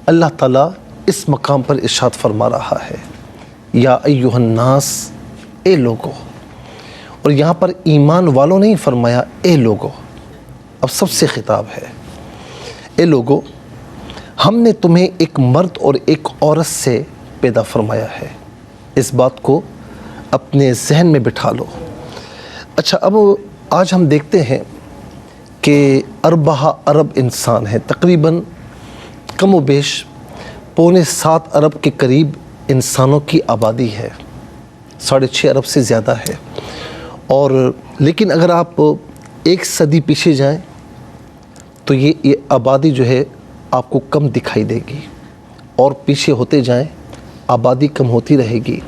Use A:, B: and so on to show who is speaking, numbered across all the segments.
A: اللہ تعالیٰ اس مقام پر ارشاد فرما رہا ہے یا ایھا الناس، اے لوگو، اور یہاں پر ایمان والوں نہیں فرمایا اے لوگو، اب سب سے خطاب ہے، اے لوگو ہم نے تمہیں ایک مرد اور ایک عورت سے پیدا فرمایا ہے، اس بات کو اپنے ذہن میں بٹھا لو۔ اچھا، اب آج ہم دیکھتے ہیں کہ 4 ارب انسان ہیں، تقریباً کم و بیش 6.25 ارب کے قریب انسانوں کی آبادی ہے، 6.5 ارب سے زیادہ ہے۔ اور لیکن اگر آپ 1 صدی پیچھے جائیں تو یہ آبادی جو ہے آپ کو کم دکھائی دے گی، اور پیچھے ہوتے جائیں آبادی کم ہوتی رہے گی،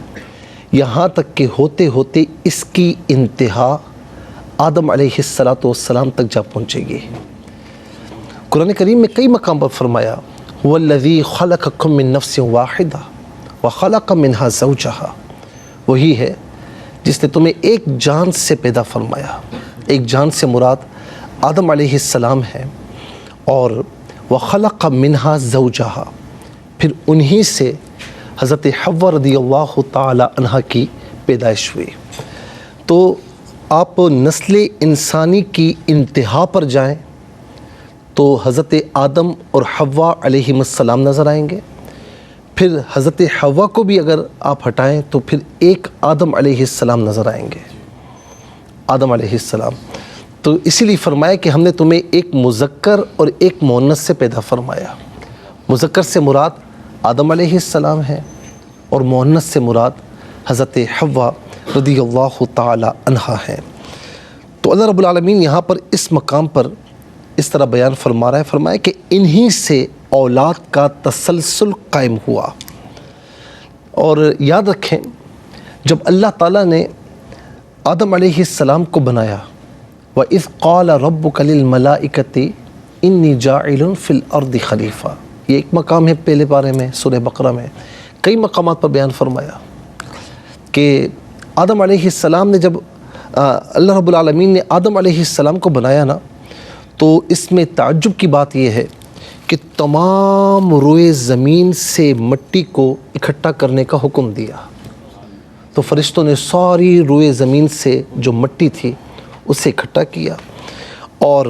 A: یہاں تک کہ ہوتے ہوتے اس کی انتہا آدم علیہ السلام تک جا پہنچے گی۔ قرآن کریم میں کئی مقام پر فرمایا هو الذی خلقکم من نفس واحدہ وخلق منہا زوجہا، وہی ہے جس نے تمہیں ایک جان سے پیدا فرمایا، ایک جان سے مراد آدم علیہ السلام ہے، اور وخلق منہا زوجہا، پھر انہی سے حضرت حوا رضی اللہ تعالی عنہ کی پیدائش ہوئی۔ تو آپ نسل انسانی کی انتہا پر جائیں تو حضرت آدم اور حوا علیہ السلام نظر آئیں گے، پھر حضرت حوا کو بھی اگر آپ ہٹائیں تو پھر ایک آدم علیہ السلام نظر آئیں گے، آدم علیہ السلام۔ تو اسی لیے فرمایا کہ ہم نے تمہیں ایک مذکر اور ایک مؤنث سے پیدا فرمایا، مذکر سے مراد آدم علیہ السلام ہے، اور مؤنث سے مراد حضرت حوا رضی اللہ تعالی عنہا ہے۔ تو اللہ رب العالمین یہاں پر اس مقام پر اس طرح بیان فرما رہا ہے، فرمایا کہ انہی سے اولاد کا تسلسل قائم ہوا۔ اور یاد رکھیں جب اللہ تعالیٰ نے آدم علیہ السلام کو بنایا، وَإِذْ قَالَ رَبُّكَ لِلْمَلَائِكَةِ إِنِّي جَاعِلٌ فِي الْأَرْضِ خلیفہ، یہ ایک مقام ہے پہلے پارے میں سورہ بقرہ میں، کئی مقامات پر بیان فرمایا کہ آدم علیہ السلام نے جب اللہ رب العالمین نے آدم علیہ السلام کو بنایا نا، تو اس میں تعجب کی بات یہ ہے کہ تمام روئے زمین سے مٹی کو اکٹھا کرنے کا حکم دیا۔ تو فرشتوں نے ساری روئے زمین سے جو مٹی تھی اسے اکٹھا کیا، اور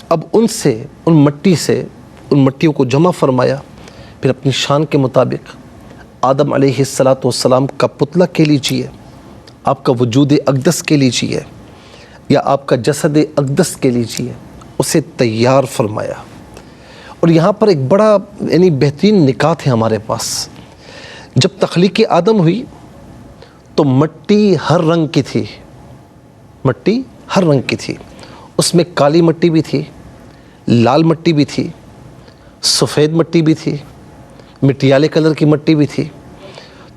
A: اب ان مٹیوں کو جمع فرمایا، پھر اپنی شان کے مطابق آدم علیہ السلام کا پتلا کہہ لیجیے، آپ کا وجود اقدس کہہ لیجیے، یا آپ کا جسد اقدس کہہ لیجیے، اسے تیار فرمایا۔ اور یہاں پر ایک بڑا یعنی بہترین نکات ہے ہمارے پاس۔ جب تخلیق آدم ہوئی تو مٹی ہر رنگ کی تھی، مٹی ہر رنگ کی تھی، اس میں کالی مٹی بھی تھی، لال مٹی بھی تھی، سفید مٹی بھی تھی، مٹیالے کلر کی مٹی بھی تھی۔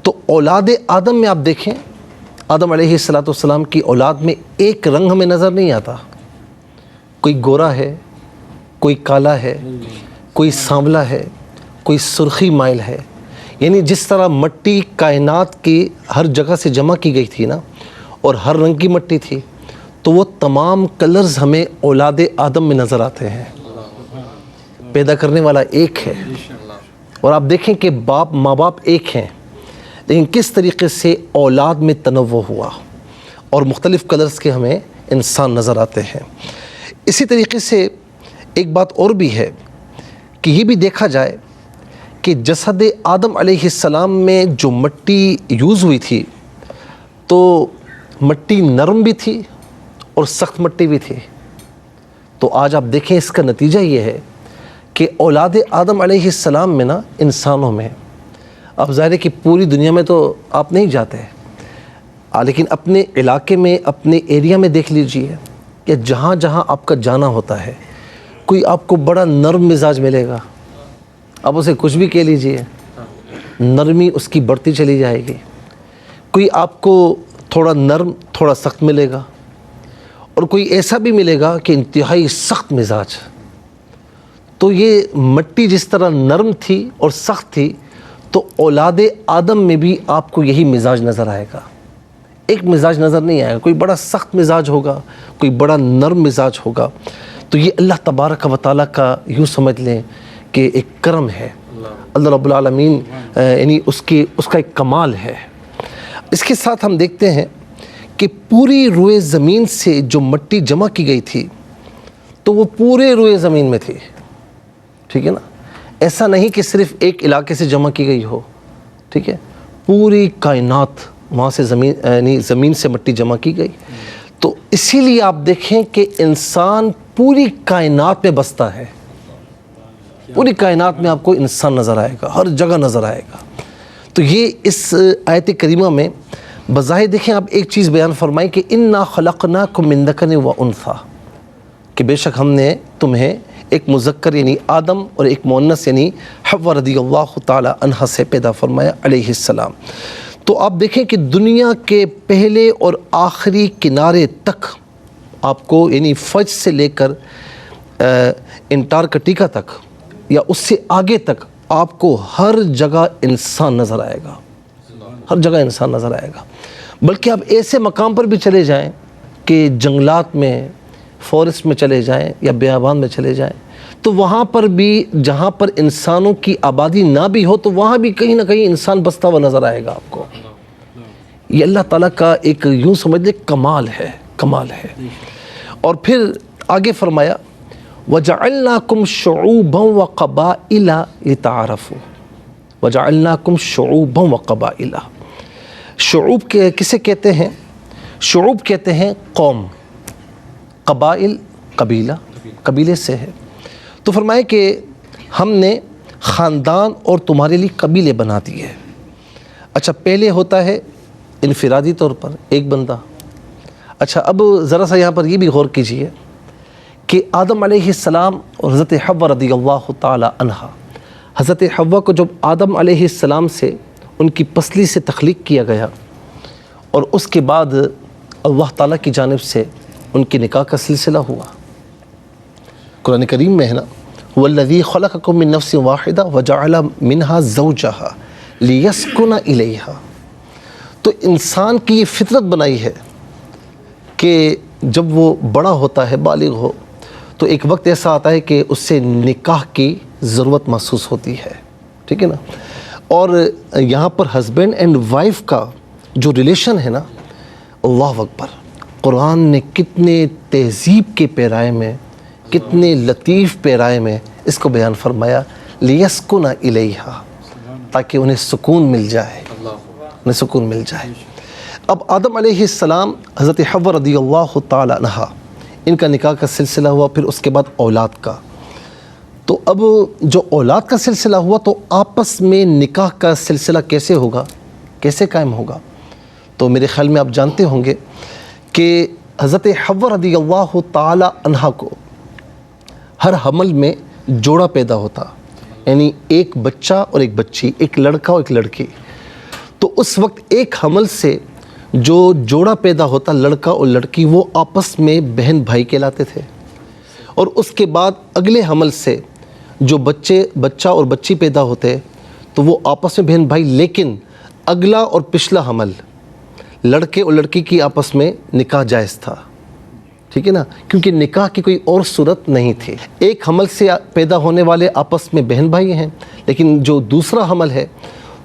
A: تو اولاد آدم میں آپ دیکھیں، آدم علیہ السلام کی اولاد میں ایک رنگ ہمیں نظر نہیں آتا، کوئی گورا ہے، کوئی کالا ہے، کوئی سانولا ہے، کوئی سرخی مائل ہے، یعنی جس طرح مٹی کائنات کی ہر جگہ سے جمع کی گئی تھی نا، اور ہر رنگ کی مٹی تھی، تو وہ تمام کلرز ہمیں اولاد آدم میں نظر آتے ہیں۔ پیدا کرنے والا ایک ہے، اور آپ دیکھیں کہ ماں باپ ایک ہیں، لیکن کس طریقے سے اولاد میں تنوع ہوا، اور مختلف کلرز کے ہمیں انسان نظر آتے ہیں۔ اسی طریقے سے ایک بات اور بھی ہے کہ یہ بھی دیکھا جائے کہ جسد آدم علیہ السلام میں جو مٹی یوز ہوئی تھی، تو مٹی نرم بھی تھی اور سخت مٹی بھی تھی۔ تو آج آپ دیکھیں اس کا نتیجہ یہ ہے کہ اولاد آدم علیہ السلام میں نا، انسانوں میں، اب ظاہر ہے کہ پوری دنیا میں تو آپ نہیں جاتے، لیکن اپنے علاقے میں، اپنے ایریا میں دیکھ لیجئے کہ جہاں جہاں آپ کا جانا ہوتا ہے، کوئی آپ کو بڑا نرم مزاج ملے گا، آپ اسے کچھ بھی کہہ لیجئے، نرمی اس کی بڑھتی چلی جائے گی۔ کوئی آپ کو تھوڑا نرم تھوڑا سخت ملے گا، اور کوئی ایسا بھی ملے گا کہ انتہائی سخت مزاج۔ تو یہ مٹی جس طرح نرم تھی اور سخت تھی، تو اولاد آدم میں بھی آپ کو یہی مزاج نظر آئے گا، ایک مزاج نظر نہیں آئے گا، کوئی بڑا سخت مزاج ہوگا، کوئی بڑا نرم مزاج ہوگا۔ تو یہ اللہ تبارک و تعالیٰ کا یوں سمجھ لیں کہ ایک کرم ہے اللہ رب العالمین یعنی اس کا ایک کمال ہے۔ اس کے ساتھ ہم دیکھتے ہیں کہ پوری روئے زمین سے جو مٹی جمع کی گئی تھی تو وہ پورے روئے زمین میں تھی، ٹھیک ہے نا، ایسا نہیں کہ صرف ایک علاقے سے جمع کی گئی ہو، ٹھیک ہے، پوری کائنات وہاں سے زمین سے مٹی جمع کی گئی۔ تو اسی لیے آپ دیکھیں کہ انسان پوری کائنات میں بستا ہے، پوری کائنات میں آپ کو انسان نظر آئے گا، ہر جگہ نظر آئے گا۔ تو یہ اس آیت کریمہ میں بظاہر دیکھیں آپ ایک چیز بیان فرمائی کہ اِنَّا خَلَقْنَاكُم مِّن ذَكَرٍ وَأُنثىٰ، کہ بے شک ہم نے تمہیں ایک مذکر یعنی آدم اور ایک مؤنث یعنی حوا رضی اللہ تعالی عنہا سے پیدا فرمایا علیہ السلام۔ تو آپ دیکھیں کہ دنیا کے پہلے اور آخری کنارے تک آپ کو یعنی فج سے لے کر انٹارکٹیکا تک یا اس سے آگے تک آپ کو ہر جگہ انسان نظر آئے گا، ہر جگہ انسان نظر آئے گا۔ بلکہ آپ ایسے مقام پر بھی چلے جائیں کہ جنگلات میں، فورسٹ میں چلے جائیں یا بیابان میں چلے جائیں تو وہاں پر بھی جہاں پر انسانوں کی آبادی نہ بھی ہو تو وہاں بھی کہیں نہ کہیں انسان بستا ہوا نظر آئے گا آپ کو۔ یہ اللہ تعالیٰ کا ایک یوں سمجھ لیں کمال ہے، کمال ہے۔ اور پھر آگے فرمایا وَجَعَلْنَاكُمْ شُعُوبًا وَقَبَائِلَ لِتَعَارَفُوا، وَجَعَلْنَاكُمْ شُعُوبًا وَقَبَائِلَ۔ شعوب کسے کہتے ہیں؟ شعوب کہتے ہیں قوم، قبائل قبیلہ، قبیلے سے ہے۔ تو فرمائے کہ ہم نے خاندان اور تمہارے لیے قبیلے بنا دیے۔ اچھا پہلے ہوتا ہے انفرادی طور پر ایک بندہ۔ اچھا اب ذرا سا یہاں پر یہ بھی غور کیجئے کہ آدم علیہ السلام اور حضرت حوا رضی اللہ تعالی عنہا، حضرت حوا کو جب آدم علیہ السلام سے ان کی پسلی سے تخلیق کیا گیا اور اس کے بعد اللہ تعالیٰ کی جانب سے ان کی نکاح کا سلسلہ ہوا۔ قرآن کریم میں ہے نا وَالَّذِي خَلَقَكُم مِّن نَفْسٍ وَاحِدَةٍ وَجَعَلَ مِنْهَا زَوْجَهَا لِيَسْكُنَ إِلَيْهَا۔ تو انسان کی یہ فطرت بنائی ہے کہ جب وہ بڑا ہوتا ہے، بالغ ہو، تو ایک وقت ایسا آتا ہے کہ اس سے نکاح کی ضرورت محسوس ہوتی ہے، ٹھیک ہے نا۔ اور یہاں پر ہسبینڈ اینڈ وائف کا جو ریلیشن ہے نا، اللہ اکبر، قرآن نے کتنے تہذیب کے پیرائے میں، کتنے لطیف پیرائے میں اس کو بیان فرمایا، لیسکن الیہا، تاکہ انہیں سکون مل جائے، انہیں سکون مل جائے۔ اب آدم علیہ السلام، حضرت حوا رضی اللہ تعالی عنہا، ان کا نکاح کا سلسلہ ہوا، پھر اس کے بعد اولاد کا۔ تو اب جو اولاد کا سلسلہ ہوا تو آپس میں نکاح کا سلسلہ کیسے ہوگا، کیسے قائم ہوگا؟ تو میرے خیال میں آپ جانتے ہوں گے کہ حضرت حوا رضی اللہ تعالی عنہا کو ہر حمل میں جوڑا پیدا ہوتا، یعنی ایک بچہ اور ایک بچی، ایک لڑکا اور ایک لڑکی۔ تو اس وقت ایک حمل سے جو جوڑا پیدا ہوتا، لڑکا اور لڑکی، وہ آپس میں بہن بھائی کہلاتے تھے۔ اور اس کے بعد اگلے حمل سے جو بچہ اور بچی پیدا ہوتے تو وہ آپس میں بہن بھائی، لیکن اگلا اور پچھلا حمل لڑکے اور لڑکی کی آپس میں نکاح جائز تھا، ٹھیک ہے نا، کیونکہ نکاح کی کوئی اور صورت نہیں تھی۔ ایک حمل سے پیدا ہونے والے آپس میں بہن بھائی ہیں، لیکن جو دوسرا حمل ہے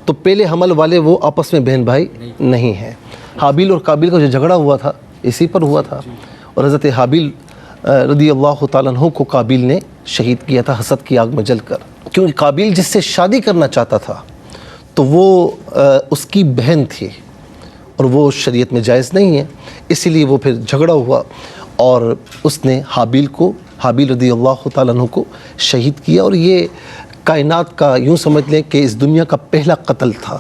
A: تو پہلے حمل والے وہ آپس میں بہن بھائی نہیں ہیں۔ حابیل اور قابیل کا جو جھگڑا ہوا تھا اسی پر ہوا تھا، اور حضرت حابیل رضی اللہ تعالیٰ عنہ کو قابیل نے شہید کیا تھا حسد کی آگ میں جل کر، کیونکہ قابیل جس سے شادی کرنا چاہتا تھا تو وہ اس کی بہن تھی اور وہ شریعت میں جائز نہیں ہے، اسی لیے وہ پھر جھگڑا ہوا اور اس نے حابیل رضی اللہ تعالیٰ عنہ کو شہید کیا، اور یہ کائنات کا یوں سمجھ لیں کہ اس دنیا کا پہلا قتل تھا۔